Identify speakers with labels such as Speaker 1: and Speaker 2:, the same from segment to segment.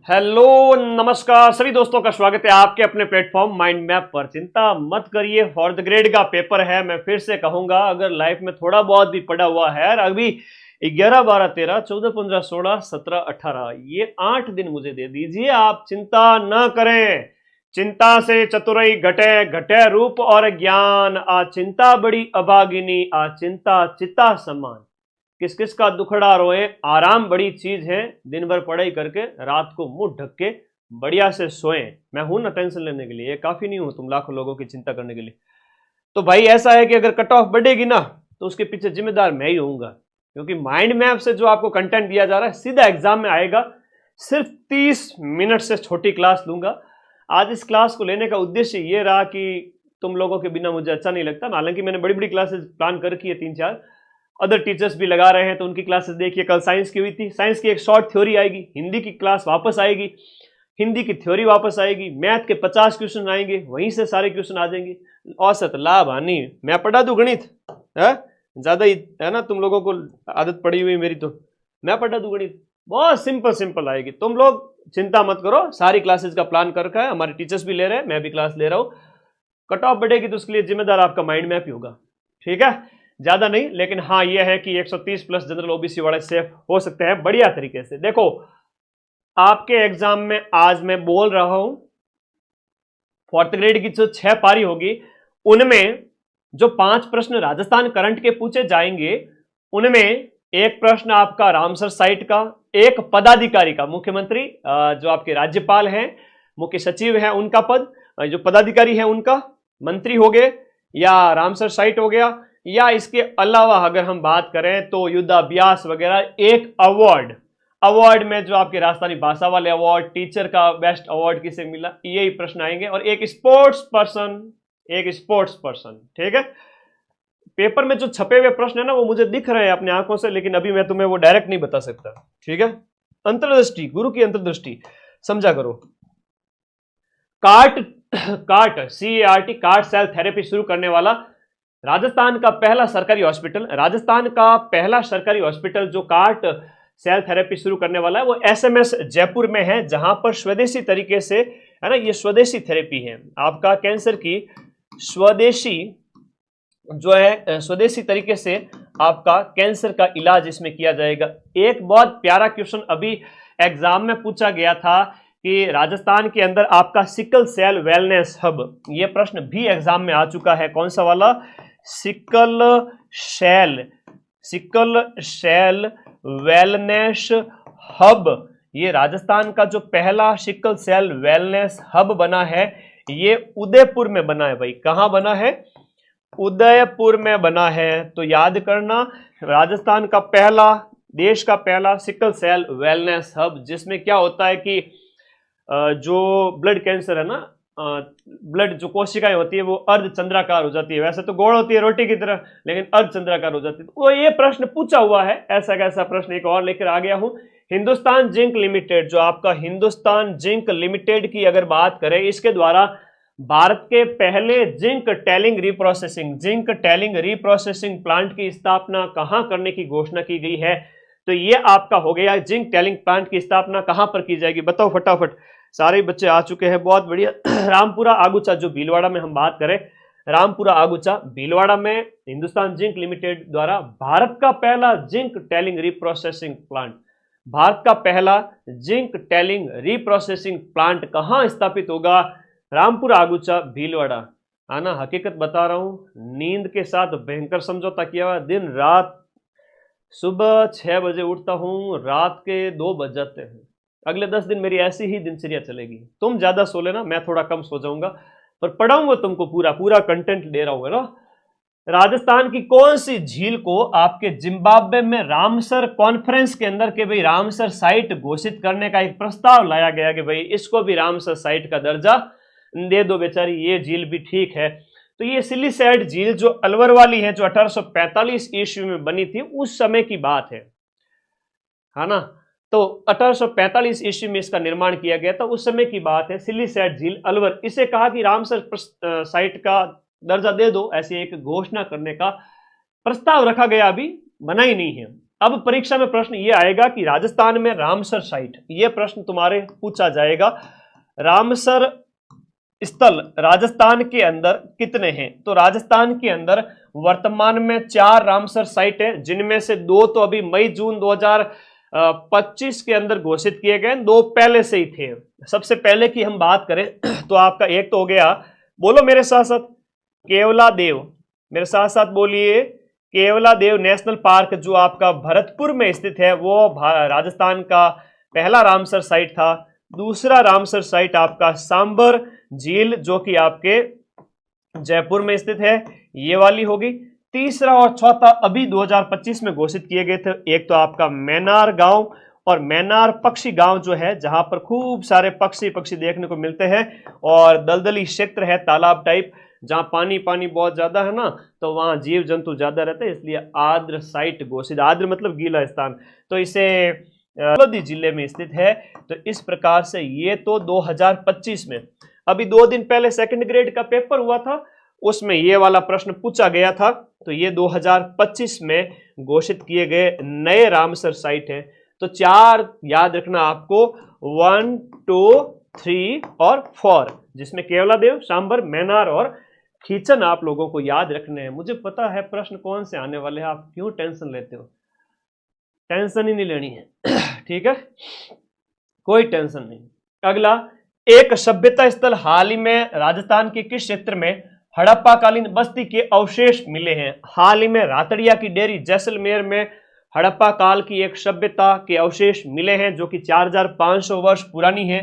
Speaker 1: Hello नमस्कार सभी दोस्तों का स्वागत है आपके अपने प्लेटफॉर्म माइंड मैप पर। चिंता मत करिए, फोर्थ ग्रेड का पेपर है। मैं फिर से कहूंगा, अगर लाइफ में थोड़ा बहुत भी पड़ा हुआ है, अभी 11, 12, 13, 14, 15, 16, 17, 18 ये 8 दिन मुझे दे दीजिए। आप चिंता न करें। चिंता से चतुरई घटे, घटे रूप और ज्ञान। आ चिंता बड़ी अभागिनी, आ चिंता चिता समान। किस किस का दुखड़ा रोए, आराम बड़ी चीज है। दिन भर पढ़ाई करके रात को मुंह ढक के बढ़िया से सोए। मैं हूं ना टेंशन लेने के लिए, काफी नहीं हूं तुम लाखों लोगों की चिंता करने के लिए। तो भाई ऐसा है कि अगर कट ऑफ बढ़ेगी ना तो उसके पीछे जिम्मेदार मैं ही होऊंगा, क्योंकि माइंड मैप से जो आपको कंटेंट दिया जा रहा है सीधा एग्जाम में आएगा। सिर्फ 30 मिनट से छोटी क्लास लूंगा। आज इस क्लास को लेने का उद्देश्य ये रहा कि तुम लोगों के बिना मुझे अच्छा नहीं लगता। हालांकि मैंने बड़ी बड़ी क्लासेस प्लान कर रखी है, 3-4 अदर टीचर्स भी लगा रहे हैं, तो उनकी क्लासेस देखिए। कल साइंस की हुई थी, साइंस की एक शॉर्ट थ्योरी आएगी, हिंदी की क्लास वापस आएगी, हिंदी की थ्योरी वापस आएगी, मैथ के 50 क्वेश्चन आएंगे, वहीं से सारे क्वेश्चन आ जाएंगे। औसत लाभ हानि मैं पढ़ा दूं, गणित है ज्यादा ही है ना, तुम लोगों को आदत पड़ी हुई मेरी, तो मैं पढ़ा दूं गणित, बहुत सिंपल सिंपल आएगी। तुम लोग चिंता मत करो, सारी क्लासेस का प्लान कर रखा है, हमारे टीचर्स भी ले रहे हैं, मैं भी क्लास ले रहा हूं। कट ऑफ बढ़ेगी तो उसके लिए जिम्मेदार आपका माइंड मैप ही होगा, ठीक है। ज्यादा नहीं, लेकिन हाँ यह है कि 130 प्लस जनरल ओबीसी वाले सेफ हो सकते हैं बढ़िया तरीके से। देखो आपके एग्जाम में आज मैं बोल रहा हूं, फोर्थ ग्रेड की जो 6 पारी होगी उनमें जो 5 प्रश्न राजस्थान करंट के पूछे जाएंगे, उनमें एक प्रश्न आपका रामसर साइट का, एक पदाधिकारी का, मुख्यमंत्री जो आपके राज्यपाल हैं, मुख्य सचिव हैं उनका पद, जो पदाधिकारी है उनका, मंत्री हो गए या रामसर साइट हो गया, या इसके अलावा अगर हम बात करें तो युद्धाभ्यास वगैरह। एक अवार्ड में जो आपके राजस्थानी भाषा वाले अवार्ड, टीचर का बेस्ट अवार्ड किसे मिला, यही प्रश्न आएंगे। और एक स्पोर्ट्स पर्सन, ठीक है। पेपर में जो छपे हुए प्रश्न है ना वो मुझे दिख रहे हैं अपनी आंखों से, लेकिन अभी मैं तुम्हें वो डायरेक्ट नहीं बता सकता, ठीक है। अंतर्दृष्टि, गुरु की अंतर्दृष्टि समझा करो। Cart CART cart cell therapy शुरू करने वाला राजस्थान का पहला सरकारी हॉस्पिटल जो कार्ट सेल थेरेपी शुरू करने वाला है वो SMS जयपुर में है, जहां पर स्वदेशी तरीके से है ना, ये स्वदेशी थेरेपी है आपका, कैंसर की स्वदेशी जो है, स्वदेशी तरीके से आपका कैंसर का इलाज इसमें किया जाएगा। एक बहुत प्यारा क्वेश्चन अभी एग्जाम में पूछा गया था कि राजस्थान के अंदर आपका सिकल सेल वेलनेस हब, ये प्रश्न भी एग्जाम में आ चुका है। कौन सा वाला? Sickle cell wellness hub. ये राजस्थान का जो पहला सिकल सेल वेलनेस हब बना है, ये उदयपुर में बना है। भाई कहां बना है? उदयपुर में बना है। तो याद करना, राजस्थान का पहला, देश का पहला सिकल सेल वेलनेस हब, जिसमें क्या होता है कि जो ब्लड कैंसर है ना, ब्लड जो कोशिकाएं होती है वो अर्धचंद्राकार हो जाती है। वैसे तो गोल होती है रोटी की तरह, लेकिन अर्धचंद्राकार हो जाती है। तो ये प्रश्न पूछा हुआ है, ऐसा कैसा प्रश्न एक और लेकर आ गया हूं। हिंदुस्तान जिंक लिमिटेड, जो आपका हिंदुस्तान जिंक लिमिटेड की अगर बात करें, इसके द्वारा भारत के पहले जिंक टैलिंग रिप्रोसेसिंग प्लांट की स्थापना कहां करने की घोषणा की गई है? तो ये आपका हो गया, जिंक टैलिंग प्लांट की स्थापना कहां पर की जाएगी, बताओ फटाफट। सारे बच्चे आ चुके हैं, बहुत बढ़िया। रामपुरा आगुचा, जो भीलवाड़ा में हम बात करें, रामपुरा आगुचा भीलवाड़ा में हिंदुस्तान जिंक लिमिटेड द्वारा भारत का पहला जिंक टैलिंग रिप्रोसेसिंग प्लांट, भारत का पहला जिंक टैलिंग रिप्रोसेसिंग प्लांट कहां स्थापित होगा? रामपुरा आगुचा भीलवाड़ा। आना हकीकत बता रहा हूं, नींद के साथ भयंकर समझौता किया हुआ। दिन रात सुबह 6 बजे उठता हूं, रात के 2 बज जाते हैं। अगले 10 दिन मेरी ऐसी ही दिनचर्या चलेगी। तुम ज्यादा सो लेना, मैं थोड़ा कम सो जाऊंगा, पर पढ़ाऊंगा तुमको, पूरा कंटेंट दे रहा हूं ना। राजस्थान की कौन सी झील को आपके जिम्बाब्वे में रामसर कॉन्फ्रेंस के अंदर के भाई रामसर साइट घोषित करने का एक प्रस्ताव लाया गया कि भाई इसको भी रामसर साइट का दर्जा दे दो बेचारी, ये झील भी ठीक है। तो ये सिलीसैड झील जो अलवर वाली है, जो 1845 ईस्वी में बनी थी, उस समय की बात है ना। तो 1845 ईस्वी में इसका निर्माण किया गया था, उस समय की बात है। सिलीसैड झील अलवर, इसे कहा कि रामसर साइट का दर्जा दे दो, ऐसी एक घोषणा करने का प्रस्ताव रखा गया, अभी बना ही नहीं है। अब परीक्षा में प्रश्न ये आएगा कि राजस्थान में रामसर साइट, ये प्रश्न तुम्हारे पूछा जाएगा। रामसर स्थल राजस्थान के अंदर कितने हैं? तो राजस्थान के अंदर वर्तमान में 4 रामसर साइट है, जिनमें से 2 तो अभी मई जून 2025 के अंदर घोषित किए गए, 2 पहले से ही थे। सबसे पहले की हम बात करें तो आपका एक तो हो गया, बोलो मेरे साथ साथ, केवलादेव, मेरे साथ साथ बोलिए, केवलादेव नेशनल पार्क जो आपका भरतपुर में स्थित है, वो राजस्थान का पहला रामसर साइट था। दूसरा रामसर साइट आपका सांबर झील जो कि आपके जयपुर में स्थित है, ये वाली होगी। तीसरा और चौथा अभी 2025 में घोषित किए गए थे, एक तो आपका मैनार गांव और मैनार पक्षी गांव जो है, जहां पर खूब सारे पक्षी देखने को मिलते हैं और दलदली क्षेत्र है, तालाब टाइप, जहां पानी पानी बहुत ज्यादा है ना, तो वहां जीव जंतु ज्यादा रहते हैं, इसलिए आर्द्र साइट घोषित, आर्द्र मतलब गीला स्थान, तो इसे लोधी जिले में स्थित है। तो इस प्रकार से ये तो 2025 में, अभी 2 दिन पहले सेकंड ग्रेड का पेपर हुआ था, उसमें ये वाला प्रश्न पूछा गया था। तो ये 2025 में घोषित किए गए नए रामसर साइट है। तो 4 याद रखना आपको, 1, 2, 3 और 4, जिसमें केवलादेव, सांबर, मैनार और खीचन आप लोगों को याद रखने हैं। मुझे पता है प्रश्न कौन से आने वाले हैं, आप क्यों टेंशन लेते हो, टेंशन ही नहीं लेनी है ठीक है, कोई टेंशन नहीं। अगला, एक सभ्यता स्थल हाल ही में राजस्थान के किस क्षेत्र में हड़प्पा कालीन बस्ती के अवशेष मिले हैं? हाल ही में रातड़िया की डेरी जैसलमेर में हड़प्पा काल की एक सभ्यता के अवशेष मिले हैं, जो कि 4500 वर्ष पुरानी है।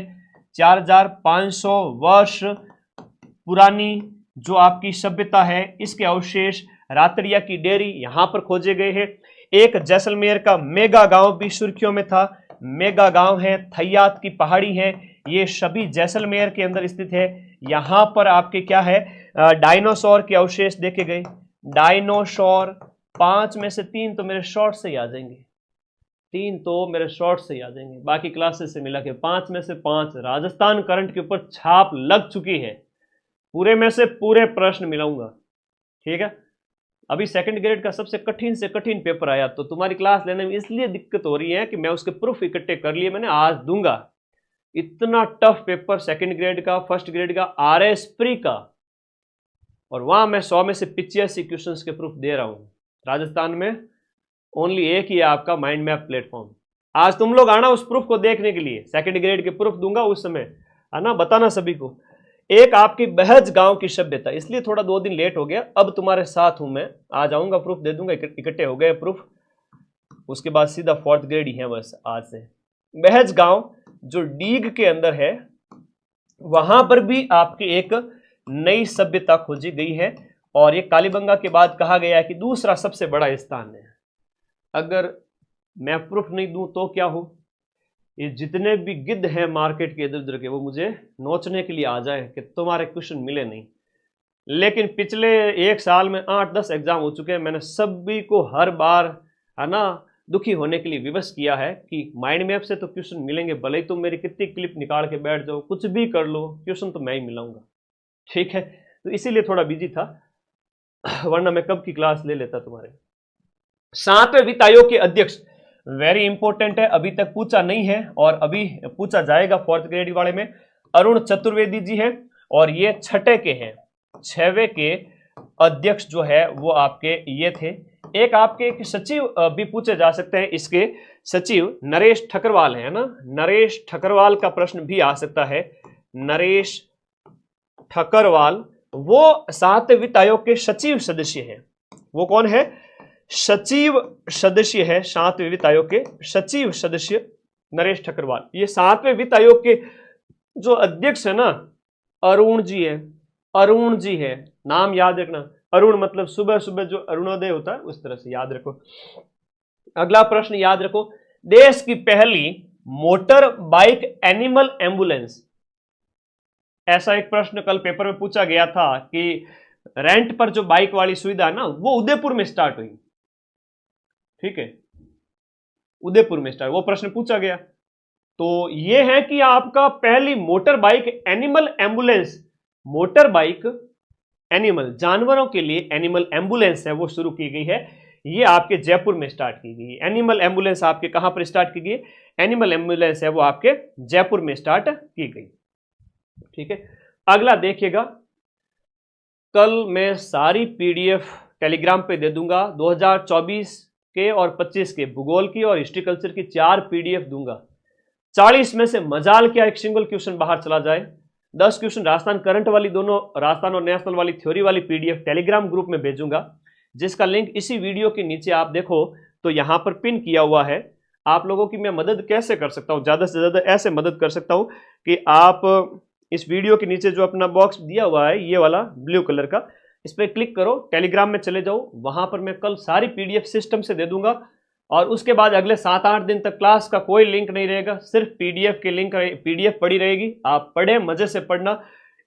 Speaker 1: 4500 वर्ष पुरानी जो आपकी सभ्यता है, इसके अवशेष रातड़िया की डेरी यहां पर खोजे गए हैं। एक जैसलमेर का मेगा गांव भी सुर्खियों में था, मेगा गांव है, थैयात की पहाड़ी है, ये सभी जैसलमेर के अंदर स्थित है। यहां पर आपके क्या है, डायनासोर के अवशेष देखे गए। डायनासोर 5 में से 3 तो मेरे शॉर्ट से ही आ जाएंगे, 3 तो मेरे शॉर्ट से ही आ जाएंगे, बाकी क्लासेस से मिला के 5 में से 5 राजस्थान करंट के ऊपर छाप लग चुकी है, पूरे में से पूरे प्रश्न मिलाऊंगा, ठीक है। अभी सेकंड ग्रेड का सबसे कठिन से कठिन पेपर आया, तो तुम्हारी क्लास लेने में इसलिए दिक्कत हो रही है कि मैं उसके प्रूफ इकट्ठे कर लिए मैंने, आज दूंगा। इतना टफ पेपर सेकंड ग्रेड का, फर्स्ट ग्रेड का, RS प्री का, और वहां मैं 100 में से 85 क्वेश्चंस के प्रूफ दे रहा हूं। राजस्थान में ओनली एक ही है आपका माइंड मैप प्लेटफॉर्म। आज तुम लोग आना उस प्रूफ को देखने के लिए, सेकंड ग्रेड के प्रूफ दूंगा उस समय, आना, बताना सभी को। एक आपकी बहज गांव की सभ्यता, इसलिए थोड़ा 2 दिन लेट हो गया, अब तुम्हारे साथ हूं मैं, आ जाऊंगा, प्रूफ दे दूंगा, इकट्ठे हो गए प्रूफ, उसके बाद सीधा 4th ग्रेड ही है बस आज से। बहज गांव जो डीग के अंदर है, वहां पर भी आपकी एक नई सभ्यता खोजी गई है, और ये कालीबंगा के बाद कहा गया है कि दूसरा सबसे बड़ा स्थान है। अगर मैं प्रूफ नहीं दूं तो क्या हो, ये जितने भी गिद्ध हैं मार्केट के इधर उधर के, वो मुझे नोचने के लिए आ जाए कि तुम्हारे क्वेश्चन मिले नहीं। लेकिन पिछले 1 साल में 8-10 एग्जाम हो चुके हैं, मैंने सभी को हर बार है ना दुखी होने के लिए विवश किया है कि माइंड मैप से तो क्वेश्चन मिलेंगे, भले ही तुम मेरी कितनी क्लिप निकाल के बैठ जाओ, कुछ भी कर लो, क्वेश्चन तो मैं ही मिलाऊंगा, ठीक है। तो इसीलिए थोड़ा बिजी था, वरना मैं कब की क्लास ले लेता तुम्हारे। 7वें वित्त आयोग के अध्यक्ष, वेरी इंपॉर्टेंट है, अभी तक पूछा नहीं है और अभी पूछा जाएगा 4th ग्रेड वाले में। अरुण चतुर्वेदी जी हैं, और ये 6ठे के हैं, 6वें के अध्यक्ष जो है वो आपके ये थे। एक आपके एक सचिव भी पूछे जा सकते हैं, इसके सचिव नरेश ठकरवाल है ना, नरेश ठकरवाल का प्रश्न भी आ सकता है। नरेश ठकरवाल वो 7वें वित्त आयोग के सचिव सदस्य हैं। वो कौन है? सचिव सदस्य है, 7वें वित्त आयोग के सचिव सदस्य नरेश ठकरवाल। ये 7वें वित्त आयोग के जो अध्यक्ष है ना, अरुण जी है, अरुण जी है, नाम याद रखना। अरुण मतलब सुबह सुबह जो अरुणोदय होता है उस तरह से याद रखो। अगला प्रश्न याद रखो, देश की पहली मोटर बाइक एनिमल एम्बुलेंस। ऐसा एक प्रश्न कल पेपर में पूछा गया था कि रेंट पर जो बाइक वाली सुविधा है ना, वो उदयपुर में स्टार्ट हुई, ठीक है, उदयपुर में स्टार्ट, वो प्रश्न पूछा गया। तो ये है कि आपका पहली motor bike animal ambulance, motor bike animal जानवरों के लिए एनिमल एम्बुलेंस है, वो शुरू की गई है। ये आपके जयपुर में स्टार्ट की गई। एनिमल एम्बुलेंस आपके कहां पर स्टार्ट की गई? एनिमल एम्बुलेंस है वो आपके जयपुर में स्टार्ट की गई। ठीक है, अगला देखिएगा, कल मैं सारी पीडीएफ टेलीग्राम पे दे दूंगा। 2024 के और 25 के भूगोल की और हिस्ट्री कल्चर की 4 पीडीएफ दूंगा। 40 में से मजाल क्या एक सिंगल क्वेश्चन बाहर चला जाए। 10 क्वेश्चन राजस्थान करंट वाली, दोनों राजस्थान और नेशनल वाली थ्योरी वाली पीडीएफ टेलीग्राम ग्रुप में भेजूंगा, जिसका लिंक इसी वीडियो के नीचे आप देखो तो यहां पर पिन किया हुआ है। आप लोगों की मैं मदद कैसे कर सकता हूं, ज्यादा से ज्यादा ऐसे मदद कर सकता हूं कि आप इस वीडियो के नीचे जो अपना बॉक्स दिया हुआ है ये वाला ब्लू कलर का, इस पर क्लिक करो, टेलीग्राम में चले जाओ, वहां पर मैं कल सारी पीडीएफ सिस्टम से दे दूंगा। और उसके बाद अगले 7-8 दिन तक क्लास का कोई लिंक नहीं रहेगा, सिर्फ पीडीएफ के लिंक, पीडीएफ पड़ी रहेगी। आप पढ़े, मजे से पढ़ना।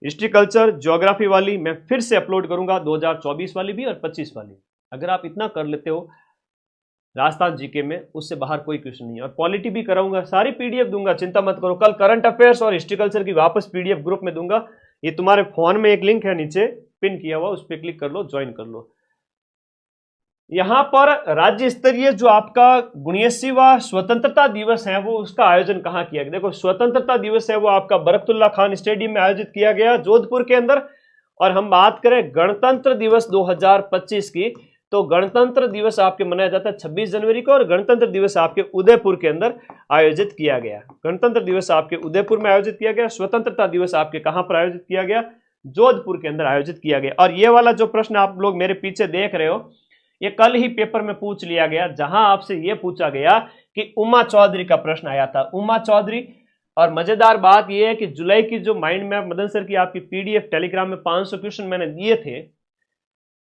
Speaker 1: हिस्ट्री कल्चर ज्योग्राफी वाली मैं फिर से अपलोड करूंगा, 2024 वाली भी और 25 वाली। अगर आप इतना कर लेते हो राजस्थान जीके में, उससे बाहर कोई क्वेश्चन नहीं है। और पॉलिटी भी कराऊंगा, सारी पीडीएफ दूंगा, चिंता मत करो। कल करंट अफेयर्स और हिस्ट्री कल्चर की वापस पीडीएफ ग्रुप में दूंगा। ये तुम्हारे फोन में एक लिंक है नीचे पिन किया हुआ, उस पर क्लिक कर लो, ज्वाइन कर लो। यहां पर राज्य स्तरीय जो आपका 79वां स्वतंत्रता दिवस है वो उसका आयोजन कहां किया गया? देखो, स्वतंत्रता दिवस है वो आपका बरकतुल्ला खान स्टेडियम में आयोजित किया गया जोधपुर के अंदर। और हम बात करें गणतंत्र दिवस 2025 की, तो गणतंत्र दिवस आपके मनाया जाता है 26 जनवरी को, और गणतंत्र दिवस आपके उदयपुर के अंदर आयोजित किया गया। गणतंत्र दिवस आपके उदयपुर में आयोजित किया गया। स्वतंत्रता दिवस आपके कहां पर आयोजित किया गया? जोधपुर के अंदर आयोजित किया गया। और ये वाला जो प्रश्न आप लोग मेरे पीछे देख रहे हो, ये कल ही पेपर में पूछ लिया गया, जहां आपसे ये पूछा गया कि उमा चौधरी का प्रश्न आया था, उमा चौधरी। और मजेदार बात यह है कि जुलाई की जो माइंड मैप मदन सर की आपकी पीडीएफ टेलीग्राम में 500 क्वेश्चन मैंने दिए थे,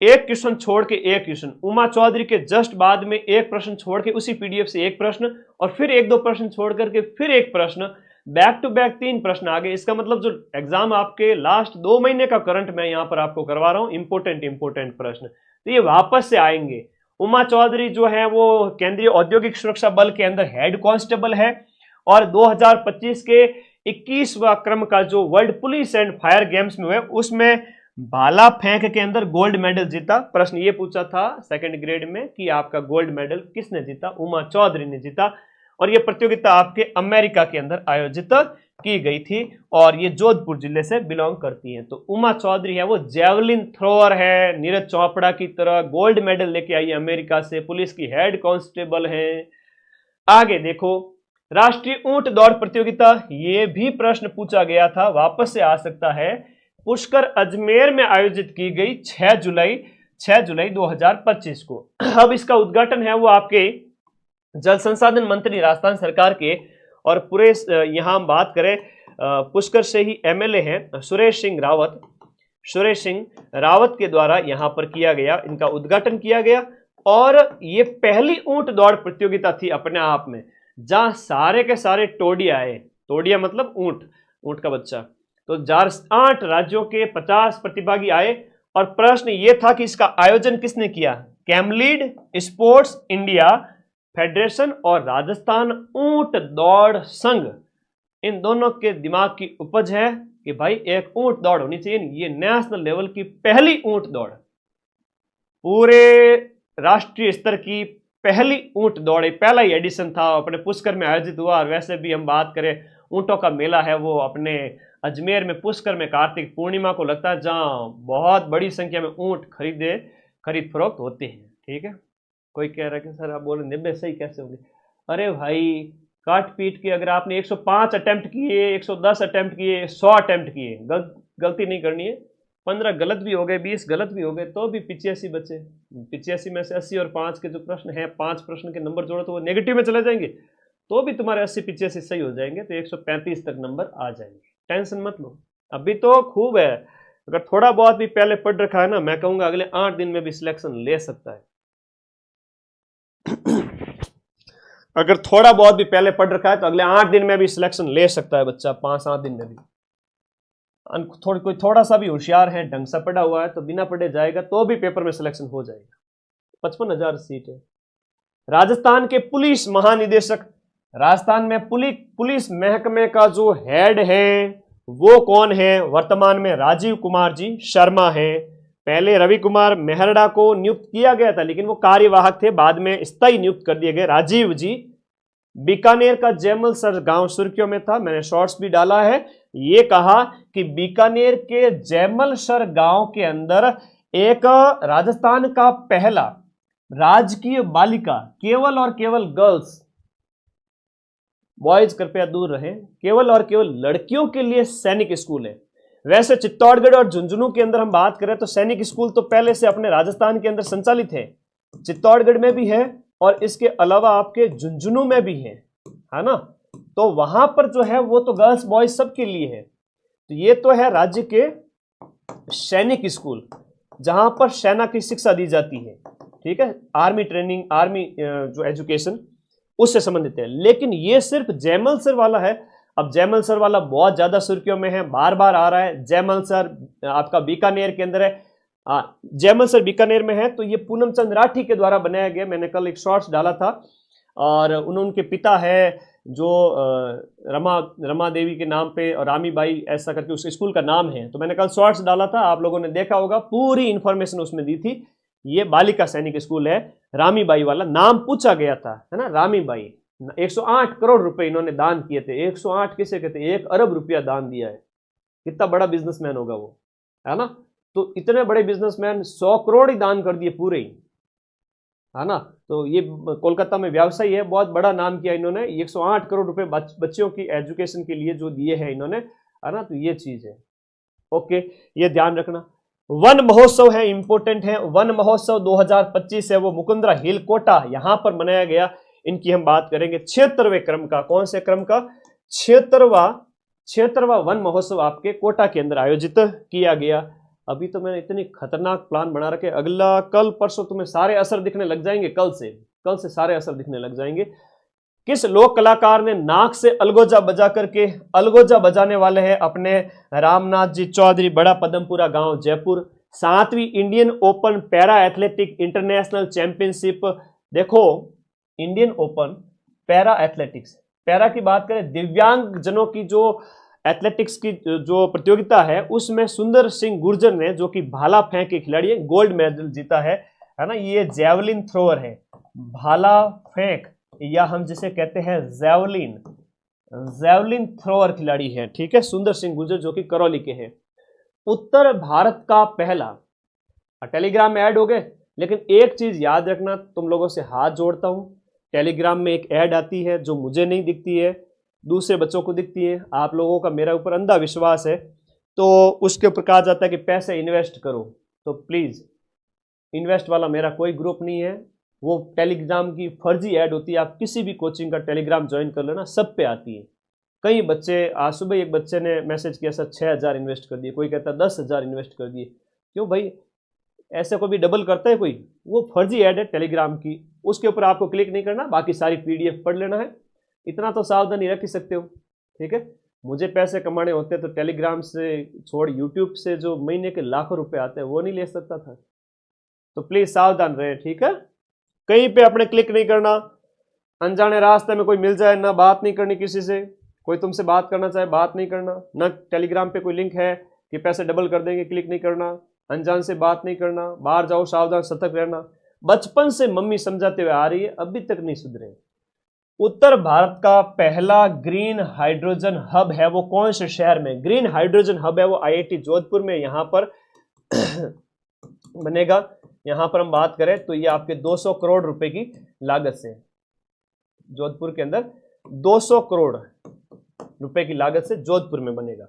Speaker 1: एक क्वेश्चन छोड़ के एक क्वेश्चन, उमा चौधरी के जस्ट बाद में एक प्रश्न छोड़ के उसी पीडीएफ से एक प्रश्न, और फिर 1-2 प्रश्न छोड़ करके फिर एक प्रश्न, बैक टू बैक 3 प्रश्न आ गए। इसका मतलब जो एग्जाम आपके लास्ट 2 महीने का करंट मैं यहां पर आपको करवा रहा हूं, इंपोर्टेंट प्रश्न, तो ये वापस से आएंगे। उमा चौधरी जो है वो केंद्रीय औद्योगिक सुरक्षा बल के अंदर हेड कांस्टेबल है, और 2025 के 21वां क्रम का जो world police and fire games में हुए उसमें भाला फेंक के अंदर गोल्ड मेडल जीता। प्रश्न ये पूछा था सेकंड ग्रेड में कि आपका गोल्ड मेडल किसने जीता? उमा चौधरी ने जीता। और ये प्रतियोगिता आपके अमेरिका के अंदर आयोजित की गई थी, और ये जोधपुर जिले से बिलोंग करती है। तो उमा चौधरी है वो जेवलिन थ्रोअर है, नीरज चोपड़ा की तरह गोल्ड मेडल लेके आई है अमेरिका से, पुलिस की हेड कांस्टेबल है। आगे देखो, राष्ट्रीय ऊंट दौड़ प्रतियोगिता, ये भी प्रश्न पूछा गया था, वापस से आ सकता है। पुष्कर अजमेर में आयोजित की गई 6 जुलाई 2025 को। अब इसका उद्घाटन है वो आपके जल संसाधन मंत्री राजस्थान सरकार के, और पूरे यहां हम बात करें पुष्कर से ही एमएलए हैं सुरेश सिंह रावत के द्वारा यहां पर किया गया, इनका उद्घाटन किया गया। और ये पहली ऊंट दौड़ प्रतियोगिता थी अपने आप में, जहां सारे के सारे टोडिया आए, टोडिया मतलब ऊंट का बच्चा। तो 8 राज्यों के 50 प्रतिभागी आए, और प्रश्न ये था कि इसका आयोजन किसने किया? कैमलीड स्पोर्ट्स इंडिया फेडरेशन और राजस्थान ऊंट दौड़ संघ, इन दोनों के दिमाग की उपज है कि भाई एक ऊंट दौड़ होनी चाहिए। ये नेशनल लेवल की पहली ऊंट दौड़, पूरे राष्ट्रीय स्तर की पहली ऊंट दौड़, पहला ही एडिशन था, अपने पुष्कर में आयोजित हुआ। और वैसे भी हम बात करें, ऊंटों का मेला है वो अपने अजमेर में पुष्कर में कार्तिक पूर्णिमा को लगता है, जहां बहुत बड़ी संख्या में ऊंट खरीद फरोख्त होते हैं। ठीक है, कोई कह रहा है कि सर आप बोल रहे 90 सही कैसे होंगे? अरे भाई, काट पीट के अगर आपने 105 अटेम्प्ट किए, 110 अटेम्प्ट किए, 100 अटेम्प्ट किए, गलती नहीं करनी है। 15 गलत भी हो गए, 20 गलत भी हो गए, तो भी 85 बचे। 85 में से 80 और 5 के जो प्रश्न हैं, 5 प्रश्न के नंबर जोड़ो तो वो नेगेटिव में चले जाएंगे, तो भी तुम्हारे 80-85 सही हो जाएंगे, तो 135 तक नंबर आ जाएंगे। टेंशन मत लो, अभी तो खूब है। अगर थोड़ा बहुत भी पहले पढ़ रखा है ना, मैं कहूंगा अगले 8 दिन में भी सिलेक्शन ले सकता है। अगर थोड़ा बहुत भी पहले पढ़ रखा है तो अगले 8 दिन में भी सिलेक्शन ले सकता है बच्चा, 5-7 दिन में भी। कोई थोड़ा सा भी होशियार है, ढंग से पढ़ा हुआ है, तो बिना पढ़े जाएगा तो भी पेपर में सिलेक्शन हो जाएगा। 55,000 सीट है। राजस्थान के पुलिस महानिदेशक, राजस्थान में पुलिस महकमे का जो हेड है वो कौन है? वर्तमान में राजीव कुमार जी शर्मा है। पहले रवि कुमार मेहरड़ा को नियुक्त किया गया था, लेकिन वो कार्यवाहक थे, बाद में स्थायी नियुक्त कर दिए गए राजीव जी। बीकानेर का जैमलसर गांव सुर्खियों में था, मैंने शॉर्ट्स भी डाला है। ये कहा कि बीकानेर के जैमलसर गांव के अंदर एक राजस्थान का पहला राजकीय बालिका, केवल और केवल गर्ल्स, बॉयज कृपया दूर रहें, केवल और केवल लड़कियों के लिए सैनिक स्कूल है। वैसे चित्तौड़गढ़ और झुंझुनू के अंदर हम बात करें तो सैनिक स्कूल तो पहले से अपने राजस्थान के अंदर संचालित है, चित्तौड़गढ़ में भी है और इसके अलावा आपके झुंझुनू में भी है ना। तो वहां पर जो है वो तो गर्ल्स बॉयज सबके लिए है। तो ये तो है राज्य के सैनिक स्कूल, जहां पर सेना की शिक्षा दी जाती है, ठीक है, आर्मी ट्रेनिंग, आर्मी जो एजुकेशन उससे संबंधित है। लेकिन ये सिर्फ जैमलसर वाला है। अब जैमलसर वाला बहुत ज्यादा सुर्खियों में है, बार बार आ रहा है। जैमलसर आपका बीकानेर के अंदर है, जैमलसर बीकानेर में है। तो ये पूनम चंद राठी के द्वारा बनाया गया, मैंने कल एक शॉर्ट्स डाला था, और उनके पिता है जो रमा देवी के नाम पे और रामी बाई ऐसा करके उस स्कूल का नाम है। तो मैंने कल शॉर्ट्स डाला था, आप लोगों ने देखा होगा, पूरी इंफॉर्मेशन उसमें दी थी। ये बालिका सैनिक स्कूल है, रामी बाई वाला नाम पूछा गया था, है ना, रामी बाई। 108 करोड़ रुपए इन्होंने दान किए थे। 108 किसे कहते हैं, 1 अरब रुपया दान दिया है। कितना बड़ा बिजनेसमैन होगा वो, है ना। तो इतने बड़े बिजनेसमैन 100 करोड़ ही दान कर दिए पूरे ही, है ना। तो ये कोलकाता में व्यवसायी है, बहुत बड़ा नाम किया इन्होंने। 108 करोड़ रुपए बच्चों की एजुकेशन के लिए जो दिए हैं इन्होंने, है ना। तो ये चीज है, ओके, ये ध्यान रखना। वन महोत्सव है, इंपॉर्टेंट है। वन महोत्सव 2025 है, वो मुकुंदरा हिल कोटा यहां पर मनाया गया। इनकी हम बात करेंगे 76वें क्रम का। कौन से क्रम का? 76वां वन महोत्सव आपके कोटा के अंदर आयोजित किया गया। अभी तो मैंने इतनी खतरनाक प्लान बना रखे, अगला कल परसों तुम्हें सारे असर दिखने लग जाएंगे। कल से सारे असर दिखने लग जाएंगे। किस लोक कलाकार ने नाक से अलगोजा बजा करके, अलगोजा बजाने वाले हैं अपने रामनाथ जी चौधरी, बड़ा पदमपुरा गांव, जयपुर। 7वीं Indian open para athletic international championship. देखो, Indian open para athletics, para की बात करें, दिव्यांग जनों की जो एथलेटिक्स की जो प्रतियोगिता है, उसमें सुंदर सिंह गुर्जर ने, जो कि भाला फेंक के खिलाड़ी है, गोल्ड मेडल जीता है ना। ये जैवलिन थ्रोअर है, भाला फेंक, या हम जिसे कहते हैं जैवलिन थ्रोअर खिलाड़ी है, ठीक है, सुंदर सिंह गुर्जर, जो कि करौली के हैं। उत्तर भारत का पहला, टेलीग्राम में ऐड हो गए। लेकिन एक चीज याद रखना, तुम लोगों से हाथ जोड़ता हूं, टेलीग्राम में एक ऐड आती है जो मुझे नहीं दिखती है, दूसरे बच्चों को दिखती है। आप लोगों का मेरा ऊपर अंधा विश्वास है, तो उसके ऊपर कहा जाता है कि पैसे इन्वेस्ट करो। तो प्लीज, इन्वेस्ट वाला मेरा कोई ग्रुप नहीं है, वो टेलीग्राम की फर्जी ऐड होती है। आप किसी भी कोचिंग का टेलीग्राम ज्वाइन कर लेना, सब पे आती है। कई बच्चे, आज सुबह एक बच्चे ने मैसेज किया, सर 6000 इन्वेस्ट कर दिए, कोई कहता 10,000 इन्वेस्ट कर दिए। क्यों भाई, ऐसे कोई भी डबल करता है कोई? वो फर्जी ऐड है टेलीग्राम की, उसके ऊपर आपको क्लिक नहीं करना, बाकी सारी PDF पढ़ लेना है। इतना तो सावधानी रख ही सकते हो, ठीक है। मुझे पैसे कमाने होते तो टेलीग्राम से छोड़ यूट्यूब से जो महीने के लाखों रुपए आते हैं वो नहीं ले सकता था। तो प्लीज सावधान रहे, ठीक है। कहीं पे अपने क्लिक नहीं करना, अनजाने रास्ते में कोई मिल जाए ना, बात नहीं करनी किसी से, कोई तुमसे बात करना चाहे बात नहीं करना, ना टेलीग्राम पे कोई लिंक है कि पैसे डबल कर देंगे, क्लिक नहीं करना, अनजान से बात नहीं करना, बाहर जाओ सावधान सतर्क रहना। बचपन से मम्मी समझाते हुए आ रही है, अभी तक नहीं सुधरे। उत्तर भारत का पहला ग्रीन हाइड्रोजन हब है, वो कौन से शहर में ग्रीन हाइड्रोजन हब है? वो IIT जोधपुर में यहां पर बनेगा। यहां पर हम बात करें तो ये आपके 200 करोड़ रुपए की लागत से, जोधपुर के अंदर 200 करोड़ रुपए की लागत से जोधपुर में बनेगा।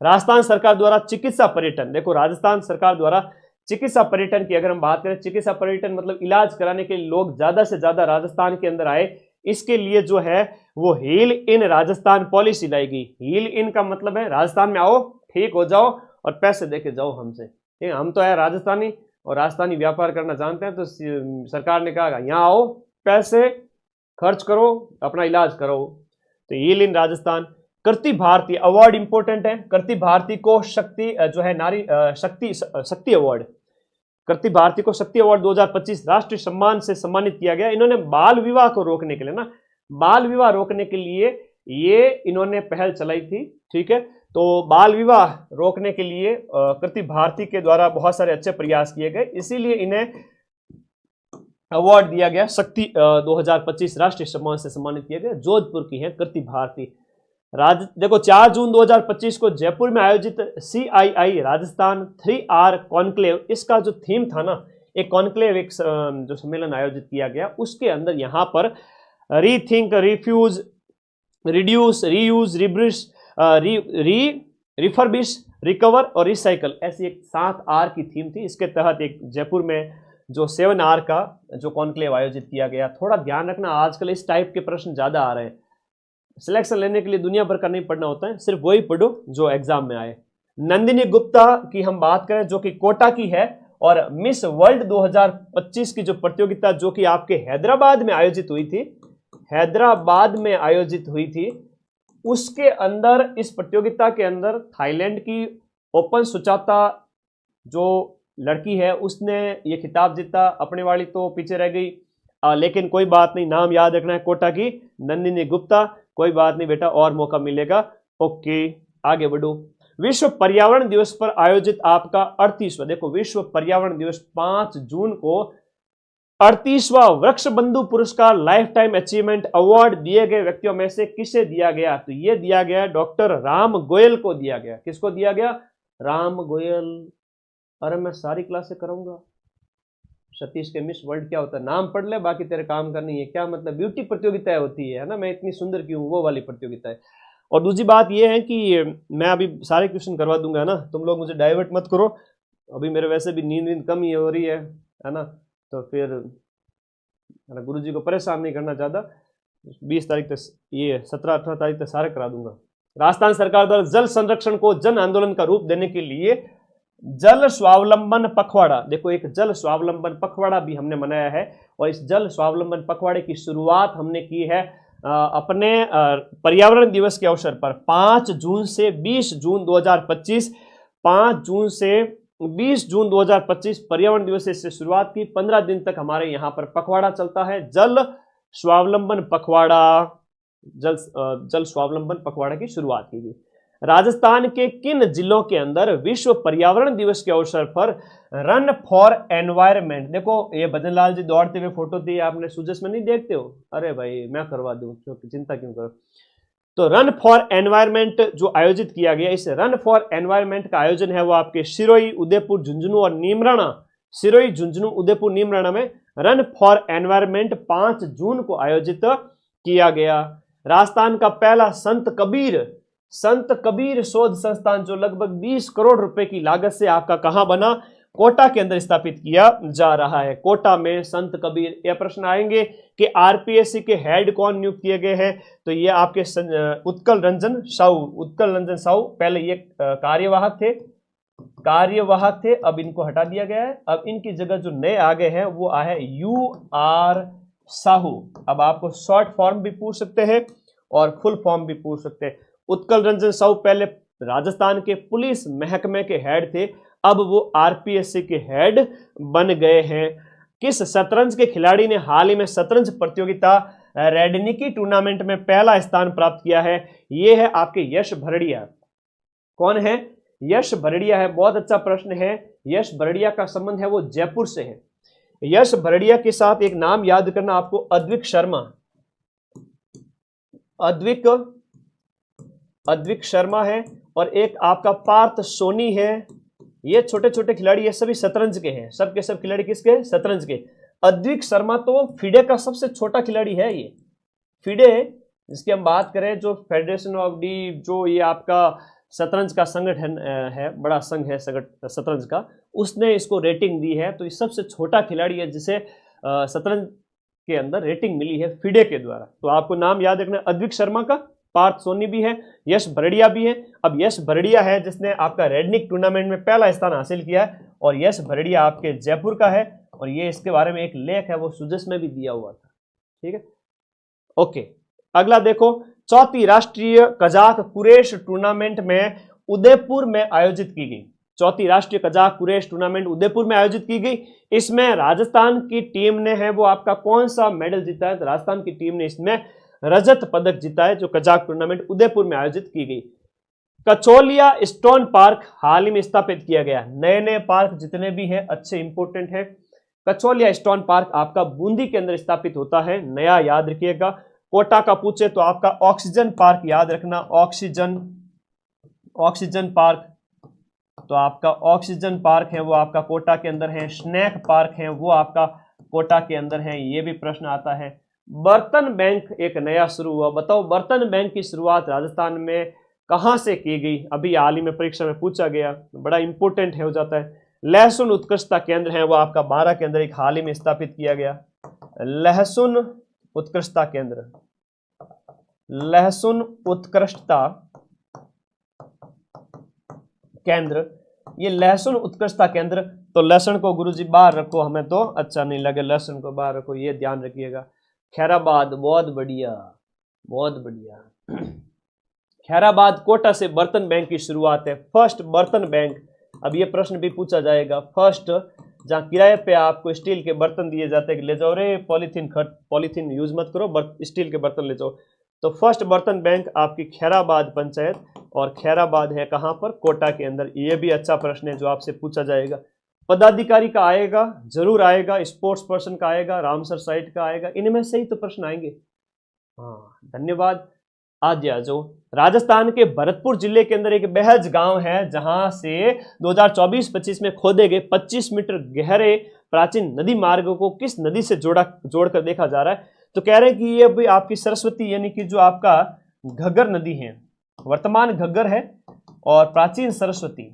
Speaker 1: राजस्थान सरकार द्वारा चिकित्सा पर्यटन, देखो राजस्थान सरकार द्वारा चिकित्सा पर्यटन की अगर हम बात करें, चिकित्सा पर्यटन मतलब इलाज कराने के लिए लोग ज्यादा से ज्यादा राजस्थान के अंदर आए, इसके लिए जो है वो हील इन राजस्थान पॉलिसी लाएगी। हील इन का मतलब है राजस्थान में आओ, ठीक हो जाओ और पैसे देके जाओ हमसे, ठीक है। हम तो है राजस्थानी और राजस्थानी व्यापार करना जानते हैं, तो सरकार ने कहा यहाँ आओ, पैसे खर्च करो, अपना इलाज करो। तो heal in Rajasthan. Kriti Bharati award important है। कृति भारती को शक्ति जो है नारी शक्ति अवार्ड, कृति भारती को शक्ति अवार्ड 2025 राष्ट्रीय सम्मान से सम्मानित किया गया। इन्होंने बाल विवाह को रोकने के लिए ना, बाल विवाह रोकने के लिए ये इन्होंने पहल चलाई थी, ठीक है। तो बाल विवाह रोकने के लिए कृति भारती के द्वारा बहुत सारे अच्छे प्रयास किए गए, इसीलिए इन्हें अवार्ड दिया गया। शक्ति 2025 राष्ट्रीय सम्मान से सम्मानित किए गए। जोधपुर की है कृति भारती। देखो 4 जून 2025 को जयपुर में आयोजित CII राजस्थान 3R कॉन्क्लेव, इसका जो थीम था ना, एक कॉन्क्लेव, एक जो सम्मेलन आयोजित किया गया, उसके अंदर यहां पर रीथिंक, रिफ्यूज, रिड्यूस, रीयूज, रिब्रिश, रिफर्बिश, रिकवर और रिसाइकल, ऐसी एक 7R की थीम थी। इसके तहत एक जयपुर में जो 7R का जो कॉन्क्लेव आयोजित किया गया। थोड़ा ध्यान रखना, आजकल इस टाइप के प्रश्न ज्यादा आ रहे हैं। सिलेक्शन लेने के लिए दुनिया भर का नहीं पढ़ना होता है, सिर्फ वही पढ़ो जो एग्जाम में आए। नंदिनी गुप्ता की हम बात करें, जो कि कोटा की है, और मिस वर्ल्ड 2025 की जो प्रतियोगिता जो कि आपके हैदराबाद में आयोजित हुई थी, हैदराबाद में आयोजित हुई थी, उसके अंदर, इस प्रतियोगिता के अंदर थाईलैंड की ओपन सुचाता जो लड़की है, उसने ये खिताब जीता। अपने वाली तो पीछे रह गई, लेकिन कोई बात नहीं, नाम याद रखना है, कोटा की नंदिनी गुप्ता। कोई बात नहीं बेटा, और मौका मिलेगा। ओके, आगे बढ़ो। विश्व पर्यावरण दिवस पर आयोजित आपका 38वां, देखो विश्व पर्यावरण दिवस 5 जून को 38वां वृक्ष बंधु पुरस्कार लाइफ टाइम अचीवमेंट अवार्ड दिए गए व्यक्तियों में से किसे दिया गया? तो ये दिया गया डॉक्टर राम गोयल को दिया गया। किसको दिया गया? राम गोयल। अरे मैं सारी क्लासें कराऊंगा। सतीश के मिस वर्ल्ड क्या होता है, नाम पढ़ ले, बाकी तेरे काम करनी है। क्या मतलब, ब्यूटी प्रतियोगिताएं होती है ना, मैं इतनी सुंदर क्यों, वो वाली प्रतियोगिता है। और दूसरी बात ये है कि मैं अभी सारे क्वेश्चन करवा दूंगा ना, तुम लोग मुझे डाइवर्ट मत करो। अभी मेरे वैसे भी नींद कम ही हो रही है ना, तो फिर गुरु जी को परेशान नहीं करना चाहता। 20 तारीख तक, ये 17-18 तारीख तक सारे करा दूंगा। राजस्थान सरकार द्वारा जल संरक्षण को जन आंदोलन का रूप देने के लिए जल स्वावलंबन पखवाड़ा, देखो एक जल स्वावलंबन पखवाड़ा भी हमने मनाया है। और इस जल स्वावलंबन पखवाड़े की शुरुआत हमने की है अपने पर्यावरण दिवस के अवसर पर 5 जून से 20 जून 2025। 5 जून से 20 जून 2025 पर्यावरण दिवस से शुरुआत की। 15 दिन तक हमारे यहाँ पर पखवाड़ा चलता है, जल स्वावलंबन पखवाड़ा। जल स्वावलंबन पखवाड़ा की शुरुआत की गई। राजस्थान के किन जिलों के अंदर विश्व पर्यावरण दिवस के अवसर पर रन फॉर एनवायरमेंट, देखो ये भजन लाल जी दौड़ते हुए फोटो दी, आपने सुजस में नहीं देखते हो? अरे भाई मैं करवा दूं, चिंता क्यों करो। तो रन फॉर एनवायरमेंट जो आयोजित किया गया, इस रन फॉर एनवायरमेंट का आयोजन है वो आपके सिरोही, उदयपुर, झुंझुनू और नीमराणा, सिरोही, झुंझुनू, उदयपुर, नीमराणा में रन फॉर एनवायरमेंट 5 जून को आयोजित किया गया। राजस्थान का पहला संत कबीर शोध संस्थान जो लगभग 20 करोड़ रुपए की लागत से आपका कहां बना? कोटा के अंदर स्थापित किया जा रहा है। कोटा में संत कबीर। यह प्रश्न आएंगे कि आरपीएससी के हेड कौन नियुक्त किए गए हैं? तो ये आपके उत्कल रंजन साहू पहले ये कार्यवाहक थे, अब इनको हटा दिया गया है। अब इनकी जगह जो नए आ गए हैं वो आए UR साहू। अब आपको शॉर्ट फॉर्म भी पूछ सकते हैं और फुल फॉर्म भी पूछ सकते हैं। उत्कल रंजन साहू पहले राजस्थान के पुलिस महकमे के हेड थे, अब वो आरपीएससी के हेड बन गए हैं। किस शतरंज के खिलाड़ी ने हाल ही में शतरंज प्रतियोगिता रेडनिकी टूर्नामेंट में पहला स्थान प्राप्त किया है? ये है आपके यश भरड़िया। कौन है? यश भरड़िया है। बहुत अच्छा प्रश्न है। यश भरड़िया का संबंध है वो जयपुर से है। यश भरड़िया के साथ एक नाम याद करना आपको, अद्विक शर्मा। अद्विक शर्मा है, और एक आपका पार्थ सोनी है। ये छोटे छोटे खिलाड़ी, ये सभी शतरंज के हैं। सब के सब खिलाड़ी किसके? शतरंज के। अद्विक शर्मा तो फिडे का सबसे छोटा खिलाड़ी है। ये फिडे जिसकी हम बात करें, जो फेडरेशन ऑफ डी, जो ये आपका शतरंज का संगठन है, बड़ा संघ है शतरंज का, उसने इसको रेटिंग दी है। तो ये सबसे छोटा खिलाड़ी है जिसे शतरंज के अंदर रेटिंग मिली है फिडे के द्वारा। तो आपको नाम याद रखना, अद्विक शर्मा का, पार्थ सोनी भी है, यश भरड़िया भी है। अब यश भरड़िया है जिसने आपका रेडनिक टूर्नामेंट में पहला स्थान हासिल किया है, और यश भरड़िया आपके जयपुर का है। और ये इसके बारे में एक लेख है वो सुजस में भी दिया हुआ था। ठीक है, ओके। अगला देखो, चौथी राष्ट्रीय कजाक कुरेश टूर्नामेंट में उदयपुर में आयोजित की गई। चौथी राष्ट्रीय कजाक कुरेश टूर्नामेंट उदयपुर में आयोजित की गई। इसमें राजस्थान की टीम ने है वो आपका कौन सा मेडल जीता है? तो राजस्थान की टीम ने इसमें रजत पदक जीता है, जो कजाक टूर्नामेंट उदयपुर में आयोजित की गई। कचौलिया स्टोन पार्क हाल ही में स्थापित किया गया। नए नए पार्क जितने भी हैं अच्छे इंपोर्टेंट है। कचौलिया स्टोन पार्क आपका बूंदी के अंदर स्थापित होता है, नया याद रखिएगा। कोटा का पूछे तो आपका ऑक्सीजन पार्क याद रखना, ऑक्सीजन पार्क, तो आपका ऑक्सीजन पार्क है वो आपका कोटा के अंदर है। स्नैक पार्क है वो आपका कोटा के अंदर है, ये भी प्रश्न आता है। बर्तन बैंक एक नया शुरू हुआ, बताओ बर्तन बैंक की शुरुआत राजस्थान में कहां से की गई? अभी हाल ही में परीक्षा में पूछा गया, बड़ा इंपोर्टेंट है हो जाता है। लहसुन उत्कृष्टता केंद्र है वो आपका 12 के अंदर एक हाल ही में स्थापित किया गया। लहसुन उत्कृष्टता केंद्र, लहसुन उत्कृष्टता केंद्र, ये लहसुन उत्कृष्टता केंद्र। तो लहसुन को गुरुजी बाहर रखो, हमें तो अच्छा नहीं लगे, लहसुन को बाहर रखो, ये ध्यान रखिएगा। खैराबाद, बहुत बढ़िया बहुत बढ़िया। खैराबाद कोटा से बर्तन बैंक की शुरुआत है, फर्स्ट बर्तन बैंक। अब ये प्रश्न भी पूछा जाएगा, फर्स्ट जहाँ किराए पे आपको स्टील के बर्तन दिए जाते हैं कि ले जाओ रे पॉलीथीन यूज मत करो, स्टील के बर्तन ले जाओ। तो फर्स्ट बर्तन बैंक आपकी खैराबाद पंचायत, और खैराबाद है कहाँ पर? कोटा के अंदर। ये भी अच्छा प्रश्न है जो आपसे पूछा जाएगा। पदाधिकारी का आएगा, जरूर आएगा, स्पोर्ट्स पर्सन का आएगा, रामसर साइट का आएगा, इनमें से ही तो प्रश्न आएंगे। हाँ धन्यवाद। आज जो राजस्थान के भरतपुर जिले के अंदर एक बेहज गांव है जहां से 2024-25 में खोदे गए 25 मीटर गहरे प्राचीन नदी मार्गों को किस नदी से जोड़कर देखा जा रहा है? तो कह रहे हैं कि ये भी आपकी सरस्वती यानी कि जो आपका घग्गर नदी है, वर्तमान घग्गर है और प्राचीन सरस्वती।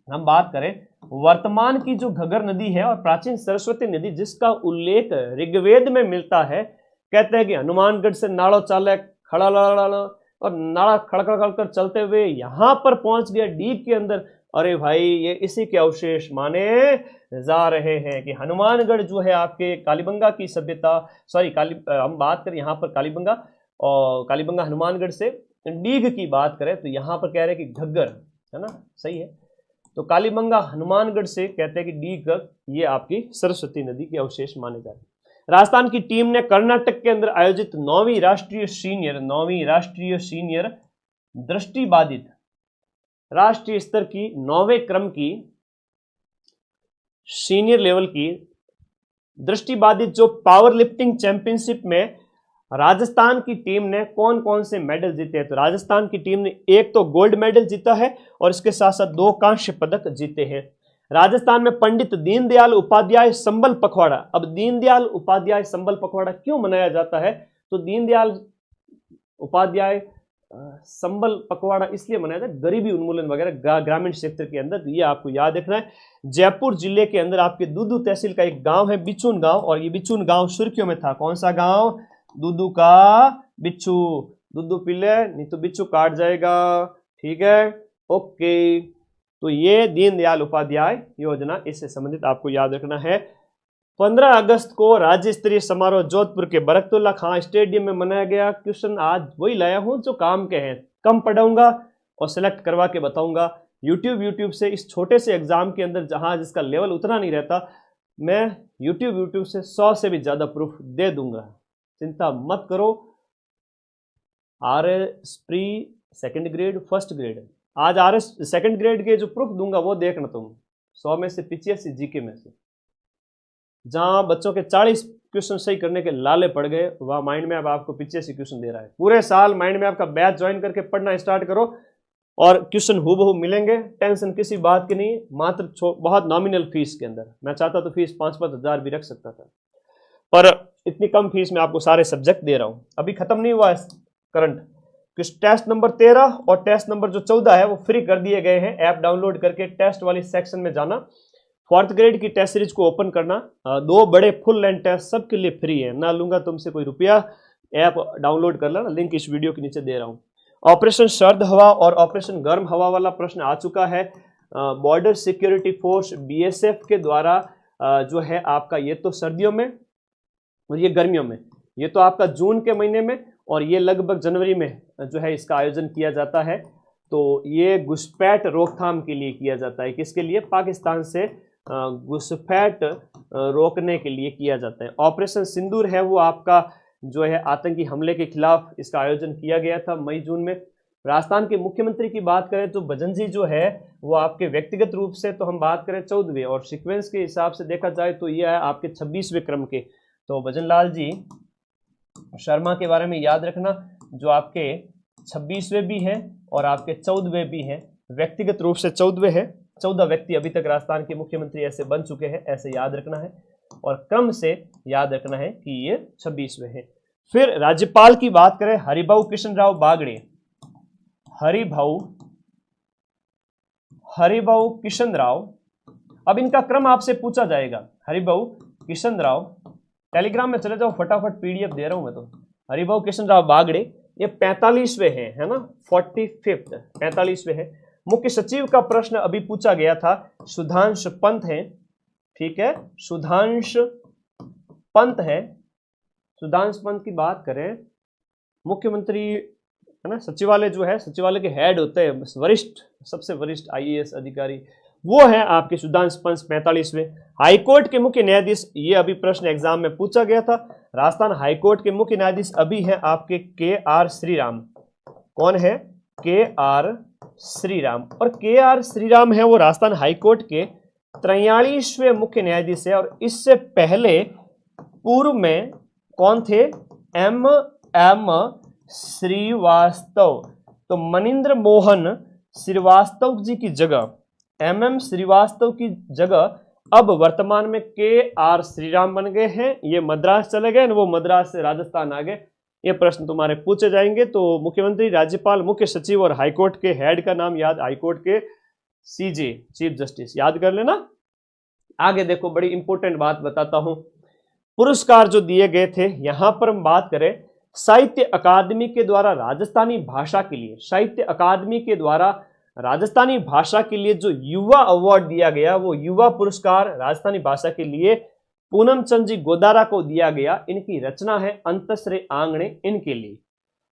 Speaker 1: हम बात करें वर्तमान की जो घग्गर नदी है और प्राचीन सरस्वती नदी जिसका उल्लेख ऋग्वेद में मिलता है, कहते हैं कि हनुमानगढ़ से नाड़ो चाले खड़ा और नाड़ा खड़खड़ कर चलते हुए यहां पर पहुंच गया डीग के अंदर। अरे भाई ये इसी के अवशेष माने जा रहे हैं कि हनुमानगढ़ जो है आपके कालीबंगा की सभ्यता, हम बात करें यहाँ पर कालीबंगा और कालीबंगा हनुमानगढ़ से डीग की बात करें तो यहाँ पर कह रहे हैं कि घग्गर है ना, सही है। तो कालीबंगा हनुमानगढ़ से कहते हैं कि डीग, ये आपकी सरस्वती नदी के अवशेष माने जा रहे हैं। राजस्थान की टीम ने कर्नाटक के अंदर आयोजित 9वीं राष्ट्रीय सीनियर दृष्टिबाधित राष्ट्रीय स्तर की 9वें क्रम की सीनियर लेवल की दृष्टिबाधित जो पावर लिफ्टिंग चैंपियनशिप में राजस्थान की टीम ने कौन कौन से मेडल जीते हैं? तो राजस्थान की टीम ने एक तो गोल्ड मेडल जीता है और इसके साथ साथ 2 कांस्य पदक जीते हैं। राजस्थान में पंडित दीनदयाल उपाध्याय संबल पखवाड़ा, अब दीनदयाल उपाध्याय संबल पखवाड़ा क्यों मनाया जाता है? तो दीनदयाल उपाध्याय संबल पखवाड़ा इसलिए मनाया जाता है गरीबी उन्मूलन वगैरह ग्रामीण क्षेत्र के अंदर, ये आपको याद रखना है। जयपुर जिले के अंदर आपके दूदू तहसील का एक गांव है बिचून गांव, और ये बिचून गांव सुर्खियों में था। कौन सा गांव? दूदू का बिच्छू, दूदू पीले नहीं तो बिच्छू काट जाएगा, ठीक है, ओके। तो ये दीनदयाल उपाध्याय योजना, इससे संबंधित आपको याद रखना है। 15 अगस्त को राज्य स्तरीय समारोह जोधपुर के बरकतुल्ला खां स्टेडियम में मनाया गया। क्वेश्चन आज वही लाया हूं जो काम के हैं, कम पढ़ाऊंगा और सिलेक्ट करवा के बताऊंगा। यूट्यूब से इस छोटे से एग्जाम के अंदर जहां जिसका लेवल उतना नहीं रहता, मैं यूट्यूब से 100 से भी ज्यादा प्रूफ दे दूंगा, चिंता मत करो। RS pre second grade first grade, आज RS सेकंड ग्रेड के जो प्रूफ दूंगा वो देखना तुम, 100 में से 85 जीके में से। जहां बच्चों के 40 क्वेश्चन सही करने के लाले पड़ गए, वह माइंड मैप आपको 85 क्वेश्चन दे रहा है। पूरे साल माइंड मैप का बैच ज्वाइन करके पढ़ना स्टार्ट करो और क्वेश्चन हूबहू मिलेंगे, टेंशन किसी बात की नहीं। मात्र बहुत नॉमिनल फीस के अंदर, मैं चाहता तो फीस 5-5 हज़ार भी रख सकता था, पर इतनी कम फीस में आपको सारे सब्जेक्ट दे रहा हूं। अभी खत्म नहीं हुआ है करंट, टेस्ट नंबर 13 और टेस्ट नंबर जो 14 है वो फ्री कर दिए गए हैं। ऐप डाउनलोड करके टेस्ट वाली सेक्शन में जाना, 4th ग्रेड की टेस्ट सीरीज को ओपन करना, 2 बड़े फुल लेंथ टेस्ट सबके लिए फ्री है, ना लूंगा तुमसे कोई रुपया। ऐप डाउनलोड कर लेना, लिंक इस वीडियो के नीचे दे रहा हूं। ऑपरेशन सर्द हवा और ऑपरेशन गर्म हवा वाला प्रश्न आ चुका है। बॉर्डर सिक्योरिटी फोर्स BSF के द्वारा जो है आपका, ये तो सर्दियों में और ये गर्मियों में, ये तो आपका जून के महीने में और ये लगभग जनवरी में जो है इसका आयोजन किया जाता है। तो ये घुसपैठ रोकथाम के लिए किया जाता है। किसके लिए? पाकिस्तान से घुसपैठ रोकने के लिए किया जाता है। ऑपरेशन सिंदूर है वो आपका जो है आतंकी हमले के खिलाफ इसका आयोजन किया गया था मई जून में। राजस्थान के मुख्यमंत्री की बात करें तो भजन जी जो है वो आपके व्यक्तिगत रूप से तो हम बात करें 14वें, और सीक्वेंस के हिसाब से देखा जाए तो ये है आपके 26वें क्रम के। तो भजन लाल जी शर्मा के बारे में याद रखना, जो आपके 26वें भी हैं और आपके 14वें भी हैं। व्यक्तिगत रूप से 14वें है, 14 व्यक्ति अभी तक राजस्थान के मुख्यमंत्री ऐसे बन चुके हैं, ऐसे याद रखना है, और क्रम से याद रखना है कि ये 26वें हैं। फिर राज्यपाल की बात करें, हरिभाऊ कृष्णराव बागड़े, हरिभाऊ कृष्णराव। अब इनका क्रम आपसे पूछा जाएगा, हरिभाऊ कृष्णराव, टेलीग्राम में चले जाओ फटाफट, पीडीएफ दे रहा हूं मैं तो। हरिभाऊ कृष्णराव बागड़े ये 45वें हैं, है ना, 45th 45वें हैं। मुख्य सचिव का प्रश्न अभी पूछा गया था, सुधांशु पंत है, ठीक है, सुधांशु पंत है। सुधांशु पंत की बात करें, मुख्यमंत्री है ना, सचिवालय जो है, सचिवालय के हेड होते हैं वरिष्ठ, सबसे वरिष्ठ आईएएस अधिकारी, वो है आपके सुधांशु पंत 45वें। हाईकोर्ट के मुख्य न्यायाधीश, ये अभी प्रश्न एग्जाम में पूछा गया था, राजस्थान हाईकोर्ट के मुख्य न्यायाधीश अभी हैं आपके के.आर. श्रीराम। कौन है? के.आर. श्रीराम। और के.आर. श्रीराम है वो राजस्थान हाईकोर्ट के 43वें मुख्य न्यायाधीश है। और इससे पहले पूर्व में कौन थे? एम श्रीवास्तव। तो मनिंद्र मोहन श्रीवास्तव जी की जगह, एम श्रीवास्तव की जगह अब वर्तमान में के.आर. श्रीराम बन गए हैं। ये मद्रास चले गए, वो मद्रास से राजस्थान आ गए। ये प्रश्न तुम्हारे पूछे जाएंगे। तो मुख्यमंत्री, राज्यपाल, मुख्य सचिव और हाईकोर्ट के हेड का नाम याद, हाईकोर्ट के सीजे, चीफ जस्टिस, याद कर लेना। आगे देखो, बड़ी इंपॉर्टेंट बात बताता हूं। पुरस्कार जो दिए गए थे, यहां पर हम बात करें साहित्य अकादमी के द्वारा राजस्थानी भाषा के लिए, साहित्य अकादमी के द्वारा राजस्थानी भाषा के लिए जो युवा अवार्ड दिया गया, वो युवा पुरस्कार राजस्थानी भाषा के लिए पूनम चंद जी गोदारा को दिया गया। इनकी रचना है अंतसरे आंगणे, इनके लिए।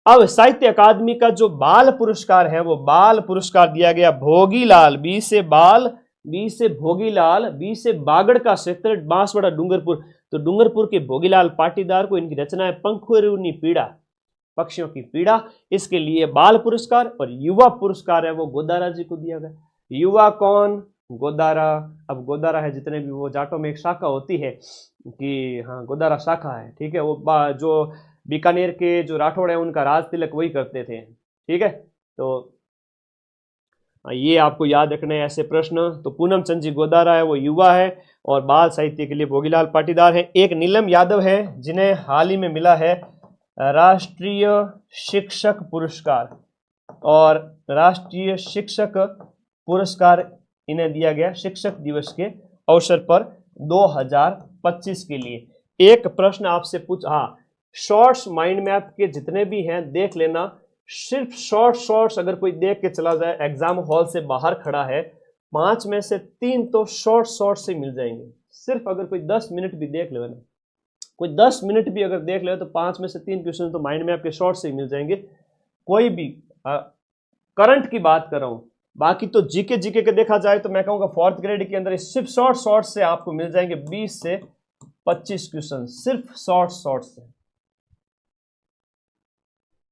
Speaker 1: अब साहित्य अकादमी का जो बाल पुरस्कार है, वो बाल पुरस्कार दिया गया भोगीलाल, बी से बाल, बी से भोगीलाल, बी से बागड़ का क्षेत्र, बांसवाड़ा डूंगरपुर। तो डूंगरपुर के भोगीलाल पाटीदार को इनकी रचना है पंखुरुनी पीड़ा, पक्षियों की पीड़ा, इसके लिए बाल पुरस्कार। और युवा पुरस्कार है वो गोदारा जी को दिया गया। युवा कौन? गोदारा। अब गोदारा है जितने भी, वो जाटों में एक शाखा होती है कि हाँ गोदारा शाखा है, ठीक है, वो जो बीकानेर के जो राठौड़ है उनका राज तिलक वही करते थे, ठीक है। तो ये आपको याद रखने हैं ऐसे प्रश्न। तो पूनम चंद जी गोदारा है वो युवा है, और बाल साहित्य के लिए भोगीलाल पाटीदार है। एक नीलम यादव है जिन्हें हाल ही में मिला है राष्ट्रीय शिक्षक पुरस्कार, और राष्ट्रीय शिक्षक पुरस्कार इन्हें दिया गया शिक्षक दिवस के अवसर पर 2025 के लिए। एक प्रश्न आपसे पूछ, हाँ, शॉर्ट्स माइंड मैप के जितने भी हैं देख लेना। सिर्फ शॉर्ट्स अगर कोई देख के चला जाए, एग्जाम हॉल से बाहर खड़ा है, 5 में से 3 तो शॉर्ट से मिल जाएंगे। सिर्फ अगर कोई 10 मिनट भी देख ले ना, कोई 10 मिनट भी अगर देख ले तो 5 में से 3 क्वेश्चन तो माइंड मैप के शॉर्ट से ही मिल जाएंगे। कोई भी करंट की बात कर रहा हूं, बाकी तो जीके के देखा जाए तो मैं कहूंगा 4th ग्रेड के अंदर सिर्फ शॉर्ट से आपको मिल जाएंगे 20 से 25 क्वेश्चन, सिर्फ शॉर्ट से,